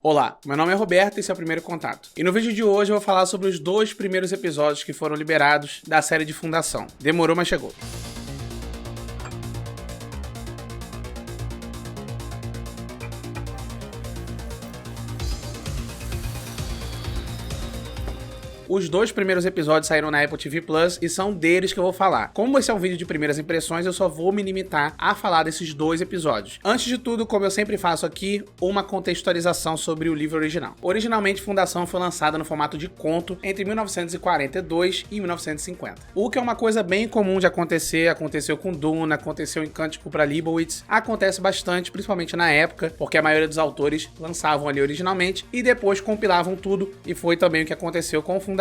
Olá, meu nome é Roberto e esse é o Primeiro Contato. E no vídeo de hoje eu vou falar sobre os 2 primeiros episódios que foram liberados da série de Fundação. Demorou, mas chegou. Os 2 primeiros episódios saíram na Apple TV Plus e são deles que eu vou falar. Como esse é um vídeo de primeiras impressões, eu só vou me limitar a falar desses 2 episódios. Antes de tudo, como eu sempre faço aqui, uma contextualização sobre o livro original. Originalmente, Fundação foi lançada no formato de conto entre 1942 e 1950. O que é uma coisa bem comum de acontecer, aconteceu com Duna, aconteceu em Cântico para Leibowitz, acontece bastante, principalmente na época, porque a maioria dos autores lançavam ali originalmente e depois compilavam tudo, e foi também o que aconteceu com Fundação,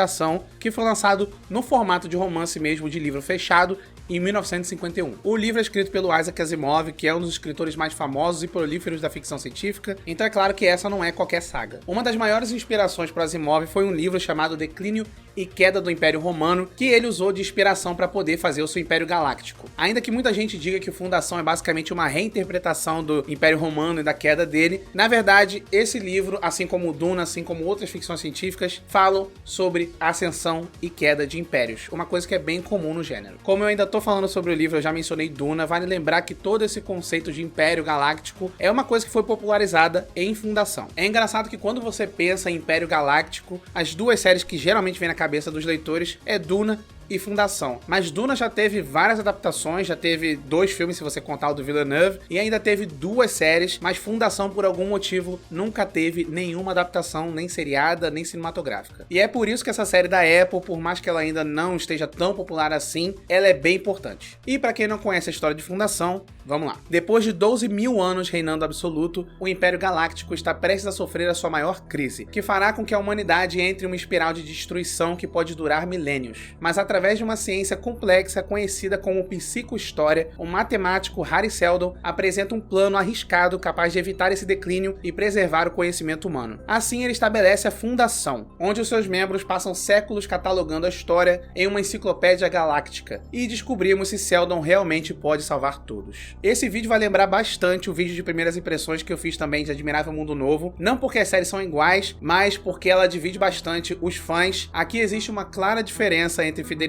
que foi lançado no formato de romance mesmo, de livro fechado, em 1951. O livro é escrito pelo Isaac Asimov, que é um dos escritores mais famosos e prolíferos da ficção científica, então é claro que essa não é qualquer saga. Uma das maiores inspirações para Asimov foi um livro chamado Declínio e Queda do Império Romano, que ele usou de inspiração para poder fazer o seu Império Galáctico. Ainda que muita gente diga que Fundação é basicamente uma reinterpretação do Império Romano e da queda dele, na verdade, esse livro, assim como Duna, assim como outras ficções científicas, falam sobre a ascensão e queda de impérios, uma coisa que é bem comum no gênero. Como eu ainda tô falando sobre o livro, eu já mencionei Duna, vale lembrar que todo esse conceito de Império Galáctico é uma coisa que foi popularizada em Fundação. É engraçado que quando você pensa em Império Galáctico, as 2 séries que geralmente vêm na cabeça dos leitores é Duna e Fundação. Mas Duna já teve várias adaptações, já teve 2 filmes se você contar o do Villeneuve, e ainda teve 2 séries, mas Fundação por algum motivo nunca teve nenhuma adaptação, nem seriada, nem cinematográfica. E é por isso que essa série da Apple, por mais que ela ainda não esteja tão popular assim, ela é bem importante. E para quem não conhece a história de Fundação, vamos lá. Depois de 12 mil anos reinando absoluto, o Império Galáctico está prestes a sofrer a sua maior crise, que fará com que a humanidade entre em uma espiral de destruição que pode durar milênios. Mas através de uma ciência complexa conhecida como psicohistória, o matemático Hari Seldon apresenta um plano arriscado capaz de evitar esse declínio e preservar o conhecimento humano. Assim, ele estabelece a Fundação, onde os seus membros passam séculos catalogando a história em uma enciclopédia galáctica, e descobrimos se Seldon realmente pode salvar todos. Esse vídeo vai lembrar bastante o vídeo de primeiras impressões que eu fiz também de Admirável Mundo Novo, não porque as séries são iguais, mas porque ela divide bastante os fãs. Aqui existe uma clara diferença entre fidelidade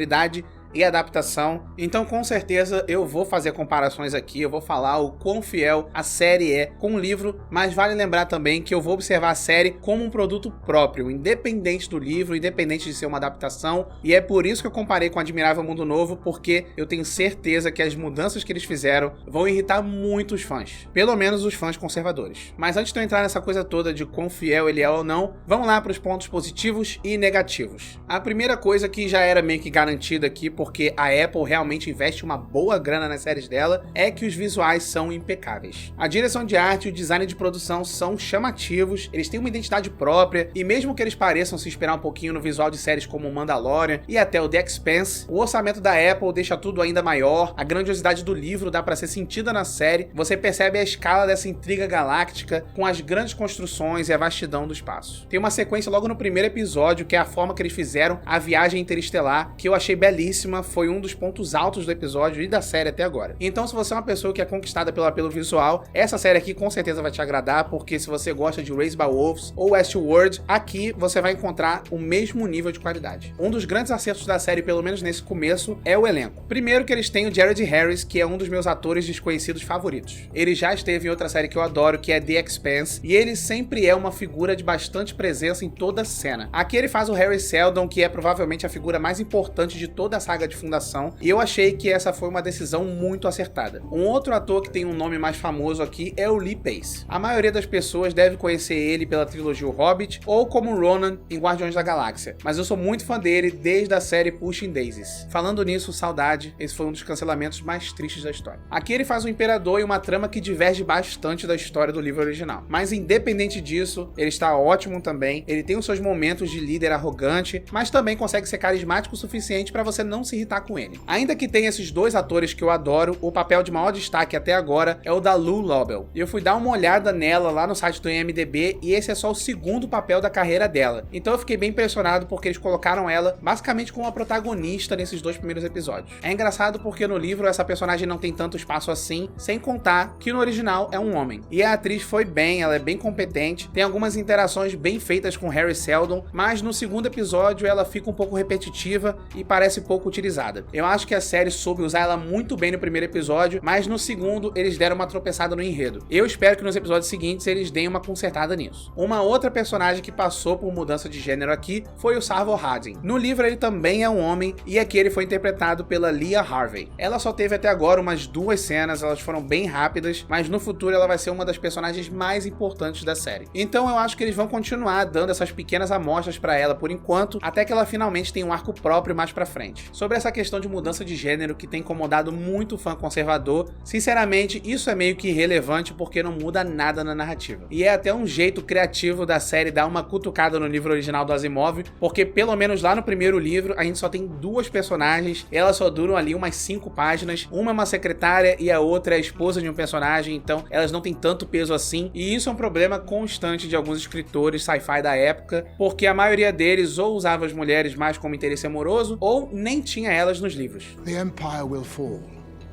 e adaptação, então com certeza eu vou fazer comparações aqui, eu vou falar o quão fiel a série é com o livro, mas vale lembrar também que eu vou observar a série como um produto próprio, independente do livro, independente de ser uma adaptação, e é por isso que eu comparei com Admirável Mundo Novo, porque eu tenho certeza que as mudanças que eles fizeram vão irritar muitos fãs, pelo menos os fãs conservadores. Mas antes de eu entrar nessa coisa toda de quão fiel ele é ou não, vamos lá para os pontos positivos e negativos. A primeira coisa que já era meio que garantida aqui, porque a Apple realmente investe uma boa grana nas séries dela, é que os visuais são impecáveis. A direção de arte e o design de produção são chamativos, eles têm uma identidade própria, e mesmo que eles pareçam se inspirar um pouquinho no visual de séries como Mandalorian e até o The Expanse, o orçamento da Apple deixa tudo ainda maior, a grandiosidade do livro dá pra ser sentida na série, você percebe a escala dessa intriga galáctica com as grandes construções e a vastidão do espaço. Tem uma sequência logo no primeiro episódio, que é a forma que eles fizeram a viagem interestelar, que eu achei belíssima, foi um dos pontos altos do episódio e da série até agora. Então, se você é uma pessoa que é conquistada pelo apelo visual, essa série aqui com certeza vai te agradar, porque se você gosta de Raised by Wolves ou Westworld, aqui você vai encontrar o mesmo nível de qualidade. Um dos grandes acertos da série, pelo menos nesse começo, é o elenco. Primeiro que eles têm o Jared Harris, que é um dos meus atores desconhecidos favoritos. Ele já esteve em outra série que eu adoro, que é The Expanse, e ele sempre é uma figura de bastante presença em toda a cena. Aqui ele faz o Hari Seldon, que é provavelmente a figura mais importante de toda a saga de Fundação, e eu achei que essa foi uma decisão muito acertada. Um outro ator que tem um nome mais famoso aqui é o Lee Pace. A maioria das pessoas deve conhecer ele pela trilogia O Hobbit ou como Ronan em Guardiões da Galáxia, mas eu sou muito fã dele desde a série Pushing Daisies. Falando nisso, saudade, esse foi um dos cancelamentos mais tristes da história. Aqui ele faz um imperador e uma trama que diverge bastante da história do livro original, mas independente disso, ele está ótimo também, ele tem os seus momentos de líder arrogante, mas também consegue ser carismático o suficiente para você não se irritar com ele. Ainda que tenha esses dois atores que eu adoro, o papel de maior destaque até agora é o da Lou Lobel. E eu fui dar uma olhada nela lá no site do IMDb e esse é só o segundo papel da carreira dela. Então eu fiquei bem impressionado porque eles colocaram ela basicamente como a protagonista nesses 2 primeiros episódios. É engraçado porque no livro essa personagem não tem tanto espaço assim, sem contar que no original é um homem. E a atriz foi bem, ela é bem competente, tem algumas interações bem feitas com Harry Seldon, mas no segundo episódio ela fica um pouco repetitiva e parece pouco utilizada. Eu acho que a série soube usar ela muito bem no primeiro episódio, mas no segundo eles deram uma tropeçada no enredo. Eu espero que nos episódios seguintes eles deem uma consertada nisso. Uma outra personagem que passou por mudança de gênero aqui foi o Savor Harding. No livro ele também é um homem e aqui ele foi interpretado pela Leah Harvey. Ela só teve até agora umas 2 cenas, elas foram bem rápidas, mas no futuro ela vai ser uma das personagens mais importantes da série. Então eu acho que eles vão continuar dando essas pequenas amostras pra ela por enquanto, até que ela finalmente tenha um arco próprio mais pra frente. Sobre essa questão de mudança de gênero que tem incomodado muito o fã conservador, sinceramente isso é meio que irrelevante porque não muda nada na narrativa. E é até um jeito criativo da série dar uma cutucada no livro original do Asimov, porque pelo menos lá no primeiro livro a gente só tem 2 personagens, elas só duram ali umas 5 páginas, uma é uma secretária e a outra é a esposa de um personagem, então elas não têm tanto peso assim, e isso é um problema constante de alguns escritores sci-fi da época, porque a maioria deles ou usava as mulheres mais como interesse amoroso, ou nem tinha elas nos livros. The Empire will fall.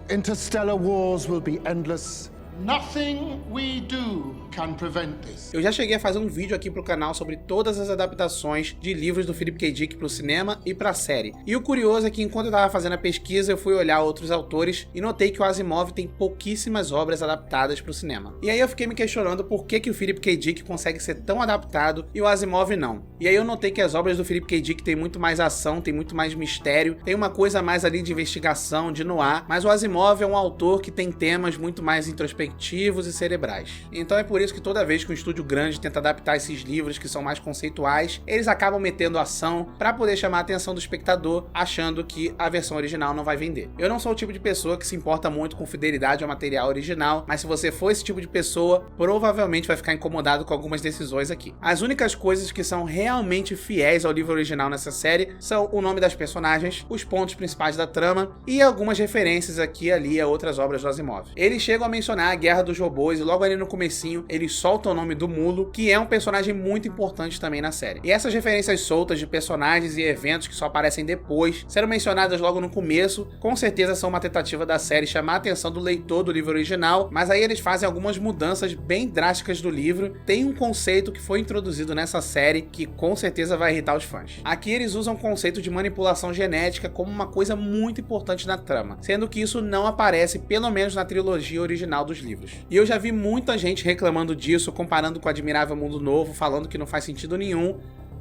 Interstellar wars will be endless. Nothing we do can prevent this. Eu já cheguei a fazer um vídeo aqui pro canal sobre todas as adaptações de livros do Philip K. Dick pro cinema e pra série. E o curioso é que enquanto eu tava fazendo a pesquisa, eu fui olhar outros autores e notei que o Asimov tem pouquíssimas obras adaptadas pro cinema. E aí eu fiquei me questionando por que o Philip K. Dick consegue ser tão adaptado e o Asimov não. E aí eu notei que as obras do Philip K. Dick tem muito mais ação, tem muito mais mistério, tem uma coisa mais ali de investigação, de noir, mas o Asimov é um autor que tem temas muito mais introspectivos e cerebrais. Então é por isso que toda vez que um estúdio grande tenta adaptar esses livros que são mais conceituais, eles acabam metendo ação para poder chamar a atenção do espectador, achando que a versão original não vai vender. Eu não sou o tipo de pessoa que se importa muito com fidelidade ao material original, mas se você for esse tipo de pessoa, provavelmente vai ficar incomodado com algumas decisões aqui. As únicas coisas que são realmente fiéis ao livro original nessa série são o nome das personagens, os pontos principais da trama e algumas referências aqui e ali a outras obras do Asimov. Eles chegam a mencionar a Guerra dos Robôs e logo ali no comecinho eles soltam o nome do Mulo, que é um personagem muito importante também na série. E essas referências soltas de personagens e eventos que só aparecem depois, sendo mencionadas logo no começo, com certeza são uma tentativa da série chamar a atenção do leitor do livro original, mas aí eles fazem algumas mudanças bem drásticas do livro. Tem um conceito que foi introduzido nessa série que com certeza vai irritar os fãs. Aqui eles usam o conceito de manipulação genética como uma coisa muito importante na trama, sendo que isso não aparece pelo menos na trilogia original dos livros. E eu já vi muita gente reclamando disso, comparando com o Admirável Mundo Novo, falando que não faz sentido nenhum,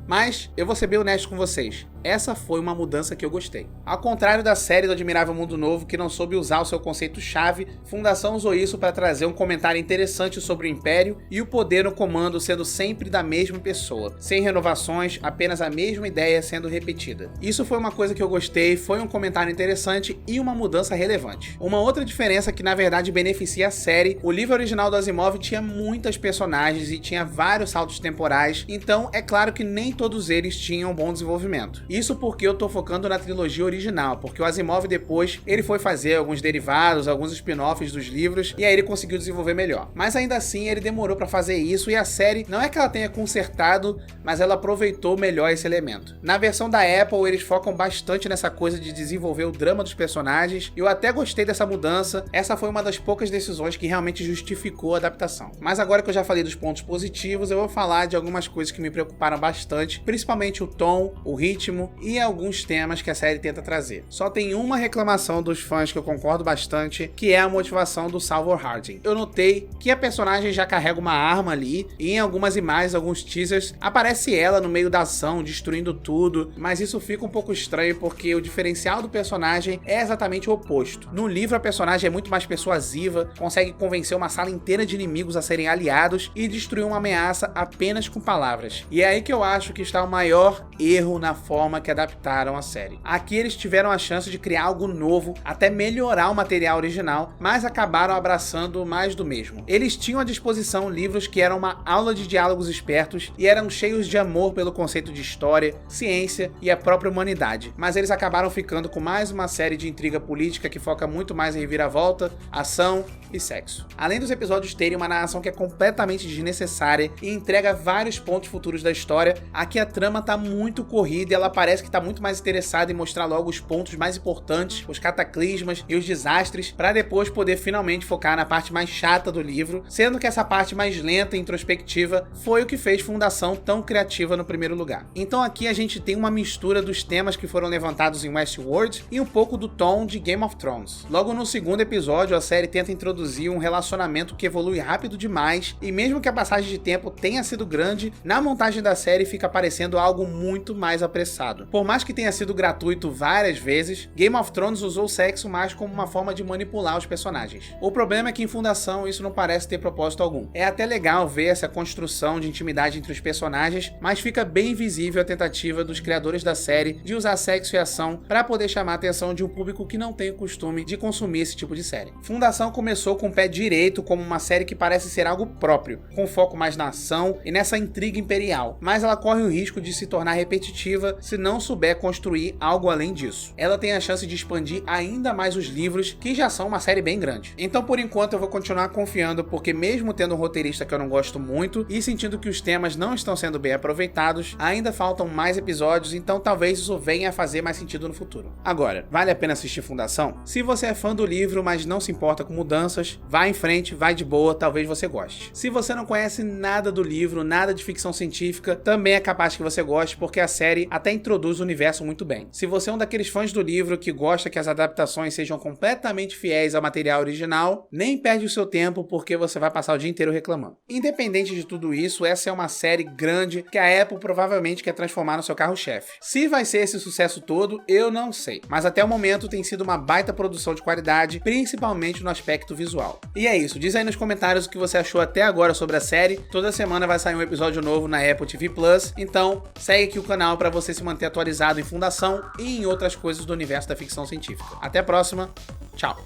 mas eu vou ser bem honesto com vocês, essa foi uma mudança que eu gostei. Ao contrário da série do Admirável Mundo Novo, que não soube usar o seu conceito-chave, Fundação usou isso para trazer um comentário interessante sobre o Império e o poder no comando sendo sempre da mesma pessoa, sem renovações, apenas a mesma ideia sendo repetida. Isso foi uma coisa que eu gostei, foi um comentário interessante e uma mudança relevante. Uma outra diferença que na verdade beneficia a série, o livro original do Asimov tinha muitas personagens e tinha vários saltos temporais, então é claro que nem todos eles tinham um bom desenvolvimento. Isso porque eu tô focando na trilogia original, porque o Asimov depois, ele foi fazer alguns derivados, alguns spin-offs dos livros, e aí ele conseguiu desenvolver melhor. Mas ainda assim, ele demorou pra fazer isso, e a série, não é que ela tenha consertado, mas ela aproveitou melhor esse elemento. Na versão da Apple, eles focam bastante nessa coisa de desenvolver o drama dos personagens, e eu até gostei dessa mudança, essa foi uma das poucas decisões que realmente justificou a adaptação. Mas agora que eu já falei dos pontos positivos, eu vou falar de algumas coisas que me preocuparam bastante, principalmente o tom, o ritmo e alguns temas que a série tenta trazer. Só tem uma reclamação dos fãs que eu concordo bastante, que é a motivação do Salvor Harding. Eu notei que a personagem já carrega uma arma ali, e em algumas imagens, alguns teasers, aparece ela no meio da ação, destruindo tudo, mas isso fica um pouco estranho porque o diferencial do personagem é exatamente o oposto. No livro, a personagem é muito mais persuasiva, consegue convencer uma sala inteira de inimigos a serem aliados e destruir uma ameaça apenas com palavras. E é aí que eu acho que está o maior erro na forma forma que adaptaram a série. Aqui eles tiveram a chance de criar algo novo, até melhorar o material original, mas acabaram abraçando mais do mesmo. Eles tinham à disposição livros que eram uma aula de diálogos espertos e eram cheios de amor pelo conceito de história, ciência e a própria humanidade, mas eles acabaram ficando com mais uma série de intriga política que foca muito mais em reviravolta, ação e sexo. Além dos episódios terem uma narração que é completamente desnecessária e entrega vários pontos futuros da história, aqui a trama tá muito corrida e ela parece que tá muito mais interessada em mostrar logo os pontos mais importantes, os cataclismas e os desastres, para depois poder finalmente focar na parte mais chata do livro, sendo que essa parte mais lenta e introspectiva foi o que fez Fundação tão criativa no primeiro lugar. Então aqui a gente tem uma mistura dos temas que foram levantados em Westworld e um pouco do tom de Game of Thrones. Logo no segundo episódio, a série tenta introduzir um relacionamento que evolui rápido demais, e mesmo que a passagem de tempo tenha sido grande, na montagem da série fica parecendo algo muito mais apressado. Por mais que tenha sido gratuito várias vezes, Game of Thrones usou o sexo mais como uma forma de manipular os personagens. O problema é que em Fundação isso não parece ter propósito algum. É até legal ver essa construção de intimidade entre os personagens, mas fica bem visível a tentativa dos criadores da série de usar sexo e ação para poder chamar a atenção de um público que não tem o costume de consumir esse tipo de série. Fundação começou com o pé direito como uma série que parece ser algo próprio, com foco mais na ação e nessa intriga imperial, mas ela corre o risco de se tornar repetitiva se não souber construir algo além disso. Ela tem a chance de expandir ainda mais os livros, que já são uma série bem grande. Então por enquanto eu vou continuar confiando, porque mesmo tendo um roteirista que eu não gosto muito e sentindo que os temas não estão sendo bem aproveitados, ainda faltam mais episódios, então talvez isso venha a fazer mais sentido no futuro. Agora, vale a pena assistir Fundação? Se você é fã do livro, mas não se importa com mudanças, vá em frente, vai de boa, talvez você goste. Se você não conhece nada do livro, nada de ficção científica, também é capaz que você goste, porque a série até introduz o universo muito bem. Se você é um daqueles fãs do livro que gosta que as adaptações sejam completamente fiéis ao material original, nem perde o seu tempo, porque você vai passar o dia inteiro reclamando. Independente de tudo isso, essa é uma série grande que a Apple provavelmente quer transformar no seu carro-chefe. Se vai ser esse sucesso todo, eu não sei, mas até o momento tem sido uma baita produção de qualidade, principalmente no aspecto visual. E é isso, diz aí nos comentários o que você achou até agora sobre a série. Toda semana vai sair um episódio novo na Apple TV Plus, então segue aqui o canal para você se manter atualizado em Fundação e em outras coisas do universo da ficção científica. Até a próxima, tchau!